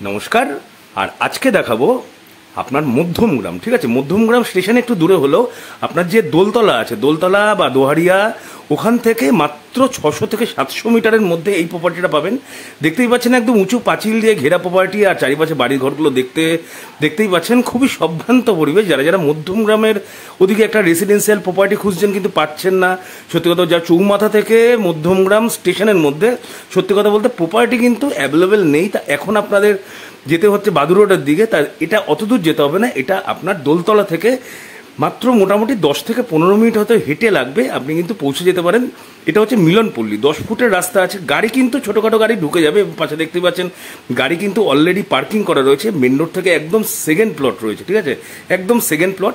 নমস্কার। আর আজকে দেখাবো আপনার মধ্যমগ্রাম, ঠিক আছে, মধ্যমগ্রাম স্টেশনে একটু দূরে হলেও আপনার যে দোলতলা আছে, দোলতলা বা দোহারিয়া, ওখান থেকে মাত্র 600 থেকে 700 মিটারের মধ্যে এই প্রপার্টিটা পাবেন। দেখতেই পাচ্ছেন একদম উঁচু পাঁচিল দিয়ে ঘেরা প্রপার্টি, আর চারিপাশে বাড়ি ঘরগুলো দেখতেই পাচ্ছেন। খুবই সম্ভ্রান্ত পরিবেশ। যারা মধ্যমগ্রামের ওদিকে একটা রেসিডেন্সিয়াল প্রপার্টি খুঁজছেন কিন্তু পাচ্ছেন না, সত্যি কথা যা চৌমাথা থেকে মধ্যমগ্রাম স্টেশনের মধ্যে সত্যি কথা বলতে প্রপার্টি কিন্তু অ্যাভেলেবেল নেই। তা এখন আপনাদের যেতে হচ্ছে বাদুর রোডের দিকে। তার এটা অত দূর যেতে হবে না, এটা আপনার দোলতলা থেকে মাত্র মোটামুটি 10 থেকে 15 মিনিট হয়তো হেঁটে লাগবে, আপনি কিন্তু পৌঁছে যেতে পারেন। এটা হচ্ছে মিলনপল্লী, 10 ফুটের রাস্তা আছে, গাড়ি কিন্তু ছোটোখাটো গাড়ি ঢুকে যাবে। পাশে দেখতে পাচ্ছেন গাড়ি কিন্তু অলরেডি পার্কিং করা রয়েছে। মেন রোড থেকে একদম সেকেন্ড প্লট রয়েছে, ঠিক আছে, একদম সেকেন্ড প্লট।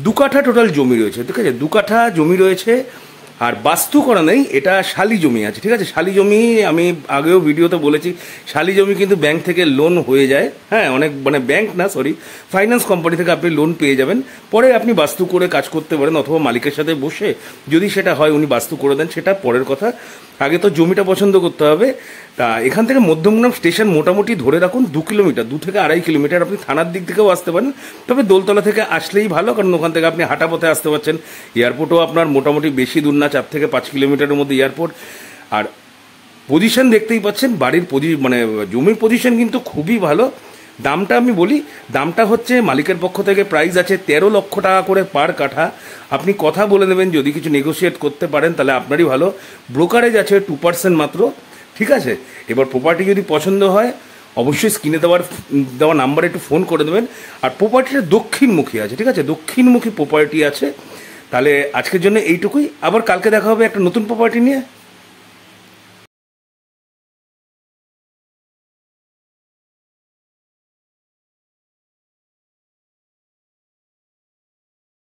2 কাঠা টোটাল জমি রয়েছে, ঠিক আছে, 2 কাঠা জমি রয়েছে। আর বাস্তু করা নেই, এটা শালি জমি আছে, ঠিক আছে। শালি জমি আমি আগেও ভিডিওতে বলেছি, শালি জমি কিন্তু ব্যাংক থেকে লোন হয়ে যায়। হ্যাঁ, অনেক ব্যাংক না, সরি, ফাইন্যান্স কোম্পানি থেকে আপনি লোন পেয়ে যাবেন। পরে আপনি বাস্তু করে কাজ করতে পারেন, অথবা মালিকের সাথে বসে যদি সেটা হয় উনি বাস্তু করে দেন, সেটা পরের কথা। আগে তো জমিটা পছন্দ করতে হবে। তা এখান থেকে মধ্যমগ্রাম স্টেশন মোটামুটি ধরে রাখুন 2 কিলোমিটার, 2 থেকে 2.5 কিলোমিটার। আপনি থানার দিক থেকেও আসতে পারেন, তবে দোলতলা থেকে আসলেই ভালো, কারণ ওখান থেকে আপনি হাঁটা পথে আসতে পারছেন। এয়ারপোর্টও আপনার মোটামুটি বেশি দূর না, 4 থেকে 5 কিলোমিটারের মধ্যে এয়ারপোর্ট। আর পজিশন দেখতেই পাচ্ছেন, বাড়ির জমির পজিশন কিন্তু খুবই ভালো। দামটা আমি বলি, দামটা হচ্ছে মালিকের পক্ষ থেকে প্রাইস আছে 13 লক্ষ টাকা করে পার কাঠা। আপনি কথা বলে নেবেন, যদি কিছু নেগোশিয়েট করতে পারেন তাহলে আপনারই ভালো। ব্রোকারেজ আছে 2% মাত্র, ঠিক আছে। এবার প্রপার্টি যদি পছন্দ হয় অবশ্যই স্ক্রিনে দেওয়া নাম্বারে একটু ফোন করে দেবেন। আর প্রপার্টিটা দক্ষিণমুখী আছে, ঠিক আছে, দক্ষিণমুখী প্রপার্টি আছে। তাহলে আজকের জন্য এইটুকুই, আবার কালকে দেখা হবে একটা নতুন প্রপার্টি নিয়ে।